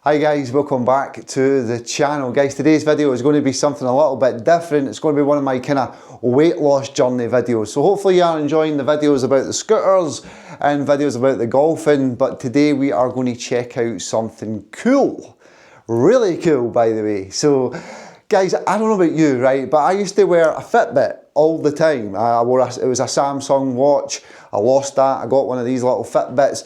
Hi guys, welcome back to the channel. Guys, today's video is going to be something a little bit different. It's going to be one of my kind of weight loss journey videos. So hopefully you are enjoying the videos about the scooters and videos about the golfing, but today we are going to check out something cool. Really cool, by the way. So guys, I don't know about you, right, but I used to wear a Fitbit all the time. It was a Samsung watch. I lost that. I got one of these little Fitbits.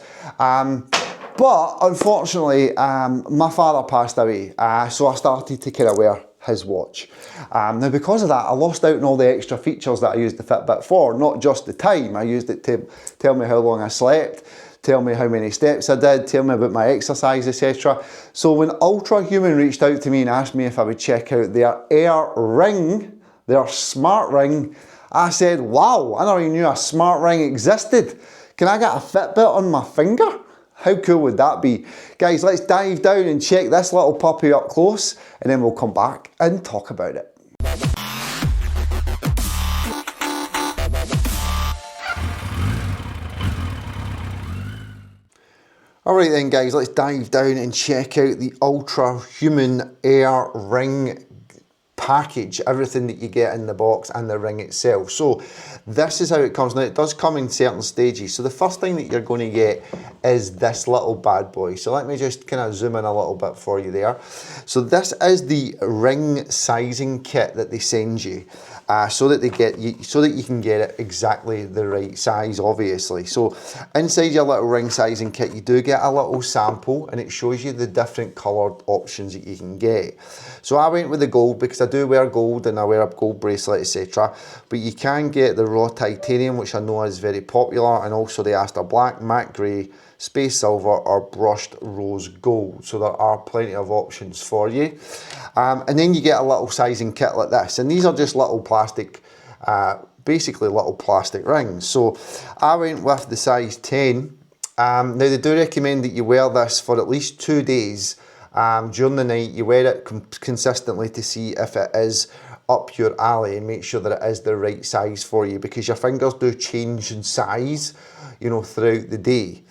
But unfortunately, my father passed away, so I started to kind of wear his watch. Now because of that, I lost out on all the extra features that I used the Fitbit for, not just the time. I used it to tell me how long I slept, tell me how many steps I did, tell me about my exercise, etc. So when Ultrahuman reached out to me and asked me if I would check out their Air Ring, their smart ring, I said, wow, I never even knew a smart ring existed. Can I get a Fitbit on my finger? How cool would that be? Guys, let's dive down and check this little puppy up close, and then we'll come back and talk about it. Alright then guys, let's dive down and check out the Ultrahuman Air Ring package, everything that you get in the box and the ring itself. So this is how it comes. Now it does come in certain stages. So the first thing that you're going to get is this little bad boy. So let me just kind of zoom in a little bit for you there. So this is the ring sizing kit that they send you, so that you can get it exactly the right size, obviously. So inside your little ring sizing kit, you do get a little sample, and it shows you the different coloured options that you can get. So I went with the gold because I do wear gold and I wear a gold bracelet, etc. But you can get the raw titanium, which I know is very popular, and also the Aster Black, matte grey, space silver, or brushed rose gold. So there are plenty of options for you. And then you get a little sizing kit like this, and these are just little plastic, basically little plastic rings. So I went with the size 10. Now they do recommend that you wear this for at least 2 days. During the night, you wear it consistently to see if it is up your alley and make sure that it is the right size for you, because your fingers do change in size, you know, throughout the day.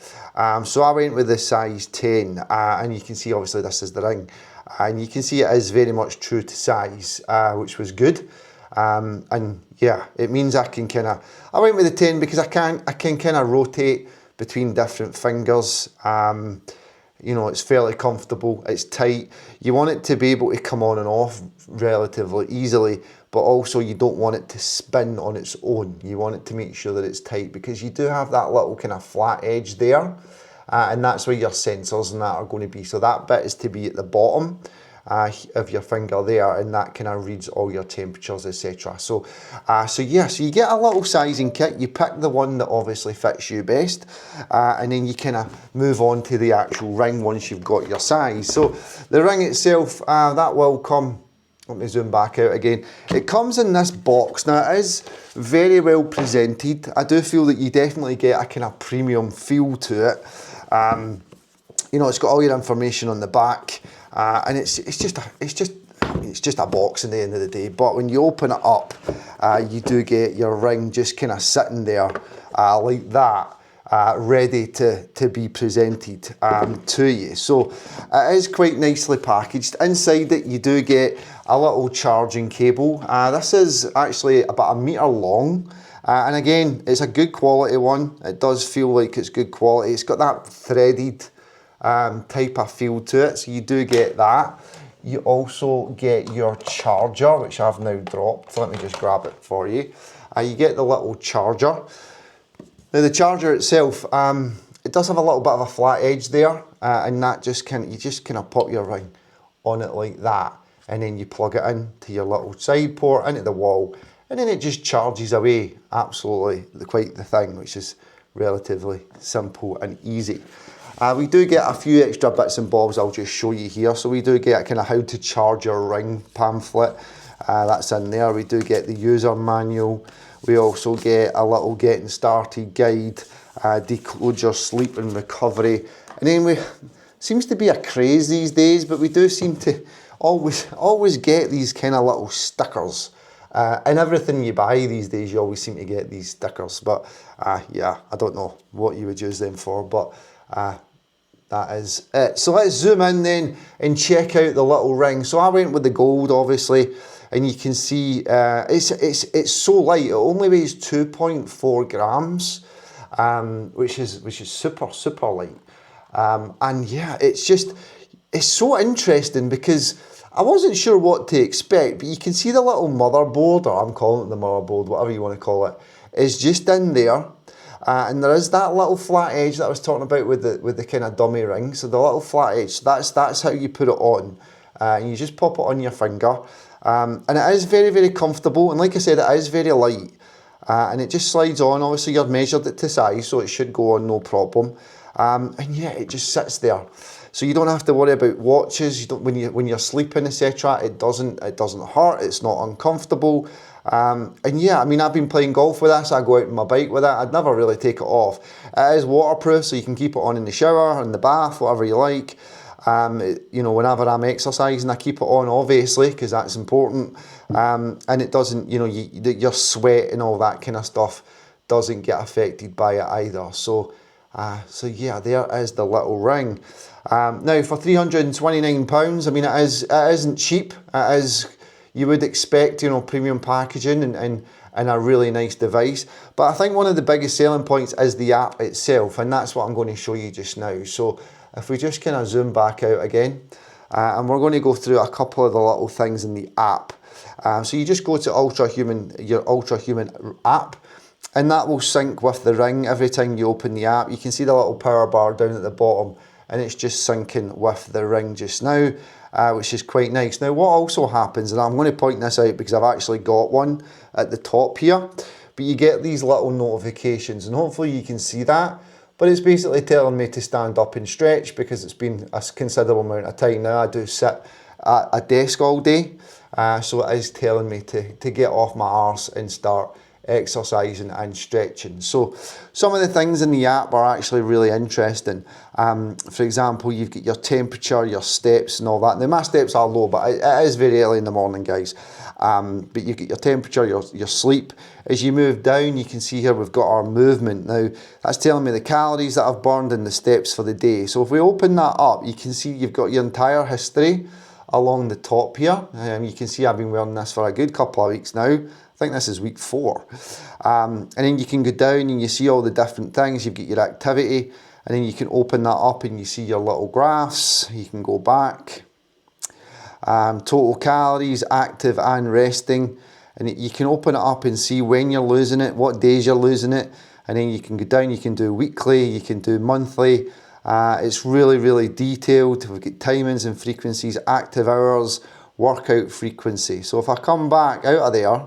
So I went with the size 10, and you can see obviously this is the ring, and you can see it is very much true to size, which was good. And yeah, it means I went with the 10 because I can kind of rotate between different fingers. You know, it's fairly comfortable, it's tight. You want it to be able to come on and off relatively easily, but also you don't want it to spin on its own. You want it to make sure that it's tight, because you do have that little kind of flat edge there, and that's where your sensors and that are going to be. So that bit is to be at the bottom of your finger there, and that kind of reads all your temperatures, etc. So yeah, so you get a little sizing kit, you pick the one that obviously fits you best, and then you kind of move on to the actual ring once you've got your size. So the ring itself, that will come, let me zoom back out again. It comes in this box. Now it is very well presented. I do feel that you definitely get a kind of premium feel to it. You know, it's got all your information on the back. And it's just a box in the end of the day. But when you open it up, you do get your ring just kind of sitting there like that, ready to be presented to you. So it is quite nicely packaged. Inside it, you do get a little charging cable. This is actually about 1 meter long. And again, it's a good quality one. It does feel like it's good quality. It's got that threaded type of feel to it, so you do get that. You also get your charger, which I've now dropped. Let me just grab it for you. You get the little charger. Now the charger itself, it does have a little bit of a flat edge there, and that you just kind of pop your ring on it like that, and then you plug it in to your little side port into the wall, and then it just charges away. Absolutely quite the thing, which is relatively simple and easy. We do get a few extra bits and bobs I'll just show you here. So we do get kind of how to charge your ring pamphlet, that's in there. We do get the user manual. We also get a little getting started guide, decode your sleep and recovery. And then seems to be a craze these days, but we do seem to always get these kind of little stickers. And everything you buy these days, you always seem to get these stickers. But yeah, I don't know what you would use them for, but that is it. So let's zoom in then and check out the little ring. So I went with the gold, obviously, and you can see it's so light. It only weighs 2.4 grams, which is super light. And yeah, it's so interesting because I wasn't sure what to expect, but you can see the little motherboard, or I'm calling it the motherboard, whatever you want to call it, is just in there. And there is that little flat edge that I was talking about with the kind of dummy ring. So the little flat edge, that's how you put it on. And you just pop it on your finger. And it is very comfortable. And like I said, it is very light. And it just slides on. Obviously, you've measured it to size, so it should go on no problem. And yeah, it just sits there. So you don't have to worry about watches. You don't, when you're sleeping, etc. It doesn't hurt. It's not uncomfortable. And yeah, I mean, I've been playing golf with this. I go out on my bike with it. I'd never really take it off. It is waterproof, so you can keep it on in the shower, in the bath, whatever you like. You know, whenever I'm exercising, I keep it on, obviously, because that's important. And it doesn't, you know, your sweat and all that kind of stuff doesn't get affected by it either. So yeah, there is the little ring. Now for £329, I mean, it isn't cheap. It is, you would expect, you know, premium packaging and a really nice device. But I think one of the biggest selling points is the app itself, and that's what I'm going to show you just now. So if we just kind of zoom back out again, and we're going to go through a couple of the little things in the app. So you just go to your Ultrahuman app, and that will sync with the ring every time you open the app. You can see the little power bar down at the bottom, and it's just syncing with the ring just now, which is quite nice. Now what also happens, and I'm going to point this out because I've actually got one at the top here, but you get these little notifications, and hopefully you can see that. But it's basically telling me to stand up and stretch because it's been a considerable amount of time now. I do sit at a desk all day, so it is telling me to get off my arse and start exercising and stretching. So some of the things in the app are actually really interesting. For example, you've got your temperature, your steps and all that. Now my steps are low, but it is very early in the morning, guys. But you get your temperature, your sleep. As you move down, you can see here we've got our movement. Now that's telling me the calories that I've burned and the steps for the day. So if we open that up, you can see you've got your entire history along the top here. You can see I've been wearing this for a good couple of weeks now. I think this is week 4. And then you can go down and you see all the different things. You've got your activity, and then you can open that up and you see your little graphs. You can go back. Total calories, active and resting. And you can open it up and see when you're losing it, what days you're losing it. And then you can go down, you can do weekly, you can do monthly. It's really detailed. We've got timings and frequencies, active hours, workout frequency. So if I come back out of there,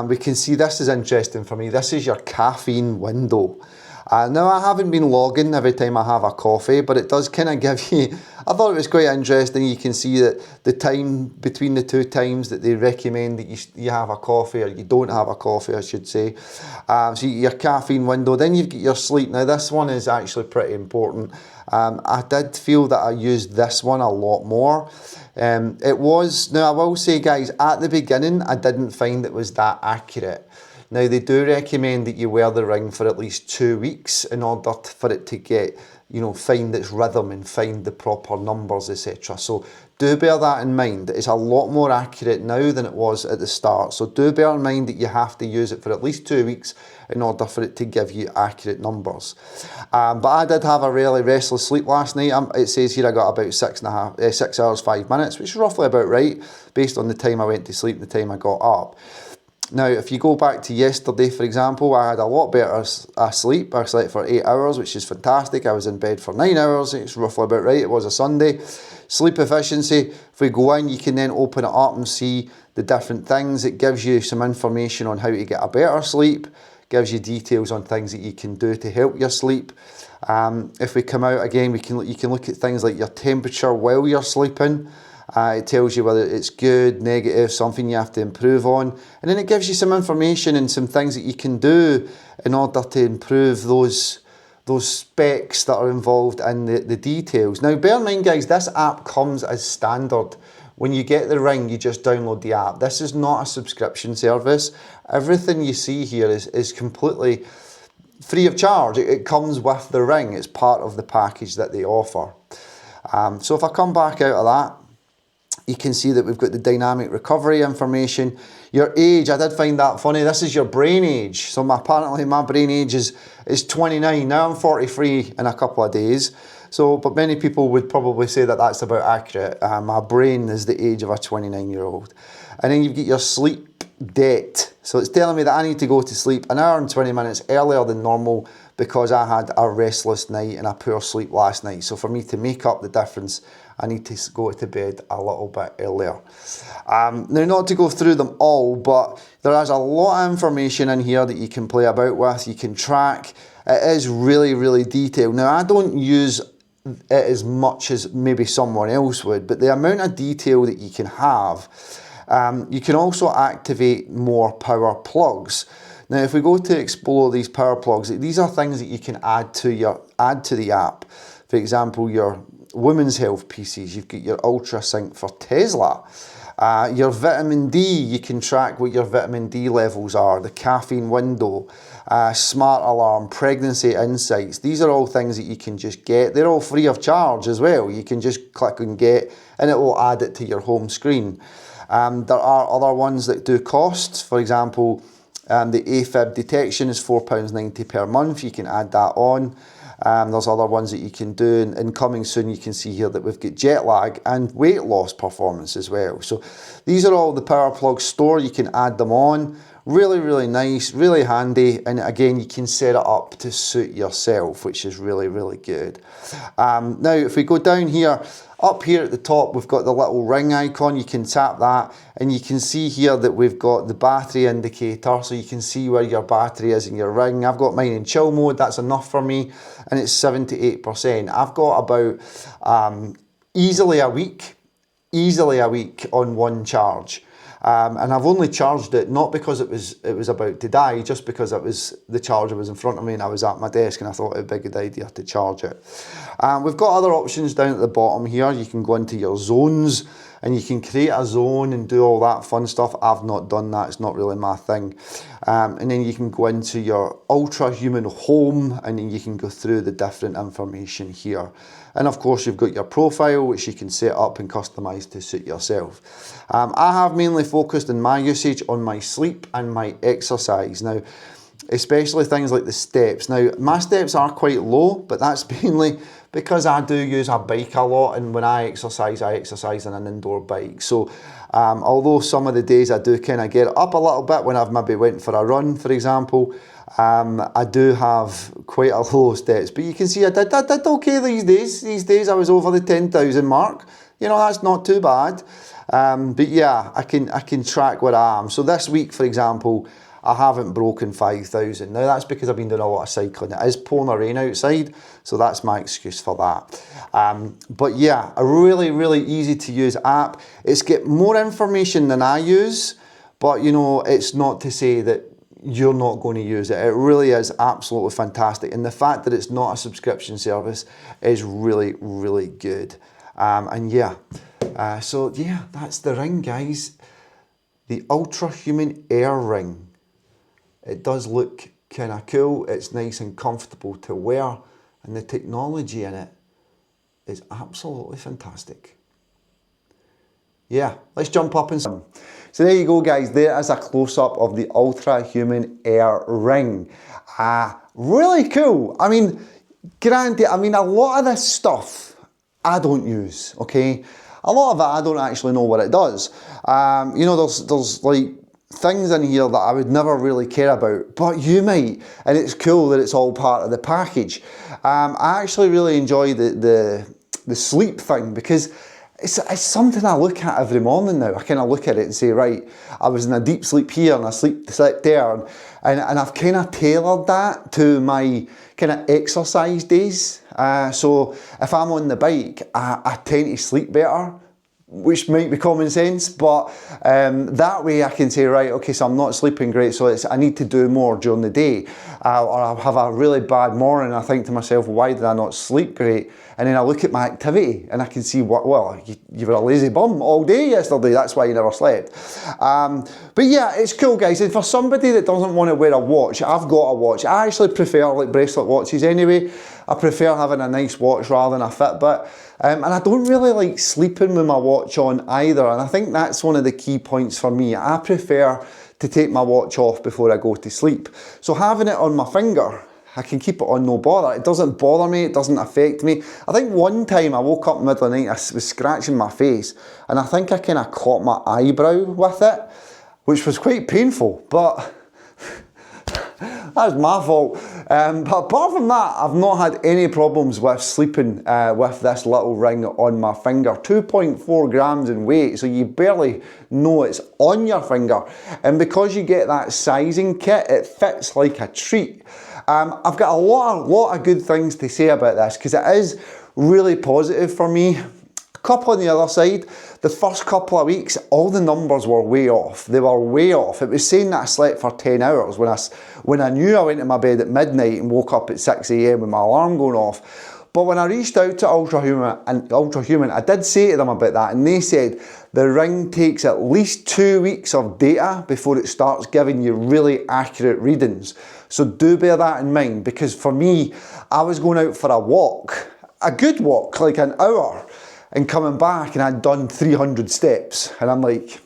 we can see this is interesting for me. This is your caffeine window. Now I haven't been logging every time I have a coffee, but it does kind of give you, I thought it was quite interesting. You can see that the time between the 2 times that they recommend that you have a coffee, or you don't have a coffee, I should say. So your caffeine window, then you've got your sleep. Now this one is actually pretty important. I did feel that I used this one a lot more. It was, now I will say guys, at the beginning I didn't find it was that accurate. Now they do recommend that you wear the ring for at least 2 weeks in order for it to get, you know, find its rhythm and find the proper numbers, etc. So do bear that in mind. It's a lot more accurate now than it was at the start. So do bear in mind that you have to use it for at least 2 weeks in order for it to give you accurate numbers. But I did have a really restless sleep last night. It says here I got about 6 hours 5 minutes, which is roughly about right, based on the time I went to sleep and the time I got up. Now, if you go back to yesterday, for example, I had a lot better sleep. I slept for 8 hours, which is fantastic. I was in bed for 9 hours. It's roughly about right. It was a Sunday. Sleep efficiency, if we go in, you can then open it up and see the different things. It gives you some information on how to get a better sleep. Gives you details on things that you can do to help your sleep. If we come out again, you can look at things like your temperature while you're sleeping. It tells you whether it's good, negative, something you have to improve on. And then it gives you some information and some things that you can do in order to improve those specs that are involved in the details. Now, bear in mind, guys, this app comes as standard. When you get the ring, you just download the app. This is not a subscription service. Everything you see here is completely free of charge. It comes with the ring. It's part of the package that they offer. So if I come back out of that, you can see that we've got the dynamic recovery information. Your age, I did find that funny. This is your brain age. So apparently my brain age is 29. Now I'm 43 in a couple of days. So, but many people would probably say that that's about accurate. My brain is the age of a 29-year-old. And then you've got your sleep debt. So it's telling me that I need to go to sleep an hour and 20 minutes earlier than normal because I had a restless night and a poor sleep last night. So for me to make up the difference, I need to go to bed a little bit earlier. Now, not to go through them all, but there is a lot of information in here that you can play about with, you can track. It is really, really detailed. Now, I don't use it as much as maybe someone else would, but the amount of detail that you can have, you can also activate more power plugs. Now, if we go to explore these power plugs, these are things that you can add to the app. For example, your women's health pieces, you've got your Ultra Sync for Tesla. Your vitamin D, you can track what your vitamin D levels are, the caffeine window, smart alarm, pregnancy insights. These are all things that you can just get. They're all free of charge as well. You can just click and get, and it will add it to your home screen. There are other ones that do costs. For example, the AFib detection is £4.90 per month. You can add that on. There's other ones that you can do, and coming soon you can see here that we've got jet lag and weight loss performance as well. So these are all the power plugs store. You can add them on. Really, really nice, really handy, and again you can set it up to suit yourself, which is really, really good. Now if we go down here, up here at the top we've got the little ring icon. You can tap that and you can see here that we've got the battery indicator, so you can see where your battery is in your ring. I've got mine in chill mode, that's enough for me, and it's 78%. I've got about easily a week on one charge. And I've only charged it not because it was about to die, just because the charger was in front of me and I was at my desk and I thought it would be a good idea to charge it. We've got other options down at the bottom here. You can go into your zones and you can create a zone and do all that fun stuff. I've not done that, it's not really my thing. And then you can go into your Ultrahuman home and then you can go through the different information here. And of course you've got your profile, which you can set up and customize to suit yourself. I have mainly focused in my usage on my sleep and my exercise. Now, especially things like the steps. Now, my steps are quite low, but that's mainly because I do use a bike a lot, and when I exercise on an indoor bike. So although some of the days I do kind of get up a little bit when I've maybe went for a run, for example, I do have quite a low steps. But you can see I did okay these days. These days I was over the 10,000 mark. You know, that's not too bad. But yeah, I can track where I am. So this week, for example, I haven't broken 5,000. Now that's because I've been doing a lot of cycling. It is pouring rain outside, so that's my excuse for that. But yeah, a really, really easy to use app. It's got more information than I use, but you know, it's not to say that you're not going to use it. It really is absolutely fantastic. And the fact that it's not a subscription service is really, really good. And yeah, so yeah, that's the ring, guys. The Ultrahuman Air ring. It does look kind of cool. It's nice and comfortable to wear, and the technology in it is absolutely fantastic. Yeah, let's jump up and some. So there you go, guys. There is a close-up of the Ultrahuman Air ring. Really cool. I mean, granted, a lot of this stuff I don't use, okay? A lot of it I don't actually know what it does. You know, there's like things in here that I would never really care about, but you might, and it's cool that it's all part of the package. I actually really enjoy the sleep thing, because it's something I look at every morning now. I kind of look at it and say, right, I was in a deep sleep here and I slept there, and I've kind of tailored that to my kind of exercise days. So if I'm on the bike, I tend to sleep better which might be common sense, but that way I can say, right, okay, so I'm not sleeping great, so I need to do more during the day. Or I'll have a really bad morning, and I think to myself, why did I not sleep great? And then I look at my activity and I can see, well, you were a lazy bum all day yesterday, that's why you never slept. But yeah, it's cool, guys. And for somebody that doesn't want to wear a watch, I've got a watch. I actually prefer like bracelet watches anyway. I prefer having a nice watch rather than a Fitbit. And I don't really like sleeping with my watch on either. And I think that's one of the key points for me. I prefer to take my watch off before I go to sleep. So having it on my finger, I can keep it on no bother. It doesn't bother me, it doesn't affect me. I think one time I woke up in the middle of the night, I was scratching my face, and I think I kind of caught my eyebrow with it, which was quite painful, but that was my fault. But apart from that, I've not had any problems with sleeping with this little ring on my finger. 2.4 grams in weight, so you barely know it's on your finger. And because you get that sizing kit, it fits like a treat. I've got a lot of good things to say about this because it is really positive for me. A couple on the other side, the first couple of weeks, all the numbers were way off. They were way off. It was saying that I slept for 10 hours when I knew I went to my bed at midnight and woke up at 6 AM with my alarm going off. But when I reached out to Ultrahuman, I did say to them about that, and they said the ring takes at least 2 weeks of data before it starts giving you really accurate readings. So do bear that in mind, because for me, I was going out for a walk, a good walk, like an hour, and coming back and I'd done 300 steps. And I'm like,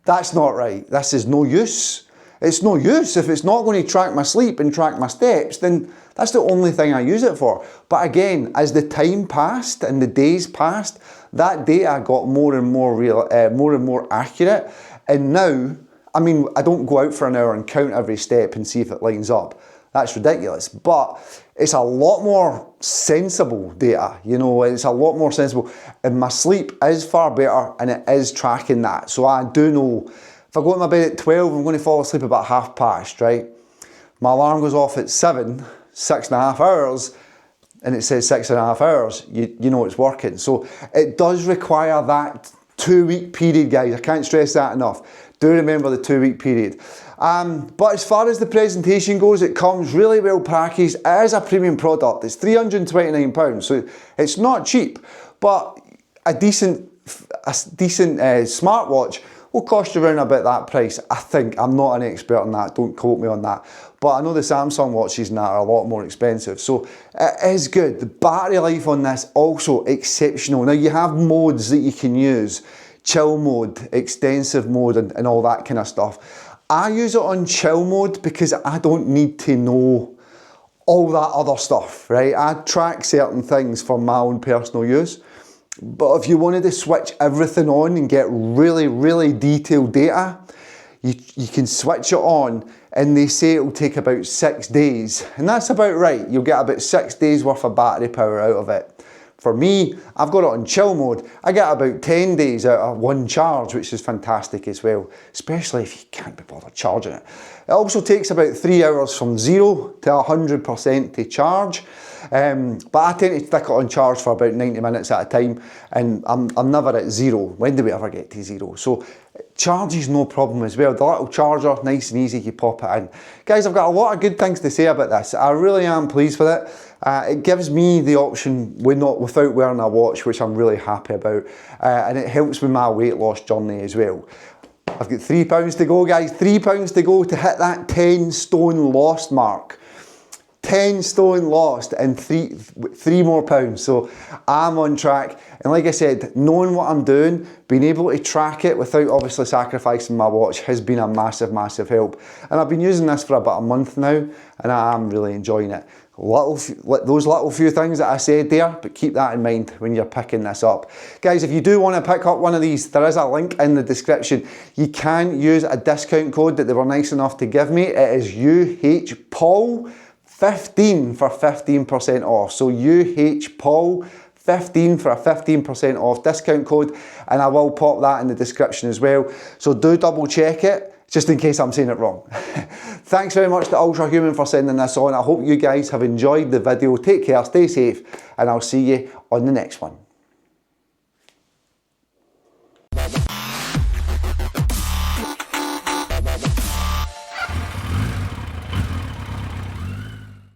that's not right. This is no use. It's no use. If it's not going to track my sleep and track my steps, then that's the only thing I use it for. But again, as the time passed and the days passed, that data got more and more accurate. And now, I mean, I don't go out for an hour and count every step and see if it lines up. That's ridiculous. But it's a lot more sensible data, you know, it's a lot more sensible. And my sleep is far better and it is tracking that. So I do know, if I go to my bed at 12, I'm going to fall asleep about past, right? My alarm goes off at 7, 6.5 hours, and it says 6.5 hours, you know it's working. So it does require that 2 week period, guys. I can't stress that enough. Do remember the 2 week period. But as far as the presentation goes, it comes really well packaged. It is a premium product. It's £329, so it's not cheap. But a decent smartwatch will cost you around about that price, I think. I'm not an expert on that, don't quote me on that. But I know the Samsung watches and that are a lot more expensive. So it is good. The battery life on this also exceptional. Now you have modes that you can use. Chill mode, extensive mode, and all that kind of stuff. I use it on chill mode because I don't need to know all that other stuff, right? I track certain things for my own personal use. But if you wanted to switch everything on and get really, really detailed data, you can switch it on, and they say it will take about 6 days. And that's about right. You'll get about 6 days worth of battery power out of it. For me, I've got it on chill mode. I get about 10 days out of one charge, which is fantastic as well, especially if you can't be bothered charging it. It also takes about 3 hours from 0 to 100% to charge. But I tend to stick it on charge for about 90 minutes at a time, and I'm never at 0. When do we ever get to 0? So charge is no problem as well. The little charger, nice and easy, you pop it in. Guys, I've got a lot of good things to say about this. I really am pleased with it. It gives me the option without wearing a watch, which I'm really happy about. And it helps with my weight loss journey as well. I've got £3 to go, guys. £3 to go to hit that 10 stone lost mark. 10 stone lost and three more pounds. So I'm on track. And like I said, knowing what I'm doing, being able to track it without obviously sacrificing my watch has been a massive, massive help. And I've been using this for about a month now, and I'm really enjoying it. Those little few things that I said there, but keep that in mind when you're picking this up. Guys, if you do want to pick up one of these, there is a link in the description. You can use a discount code that they were nice enough to give me. It is UHPaul15 for 15% off. So UHPaul15 for a 15% off discount code, and I will pop that in the description as well. So do double check it, just in case I'm saying it wrong. Thanks very much to Ultrahuman for sending this on. I hope you guys have enjoyed the video. Take care, stay safe, and I'll see you on the next one.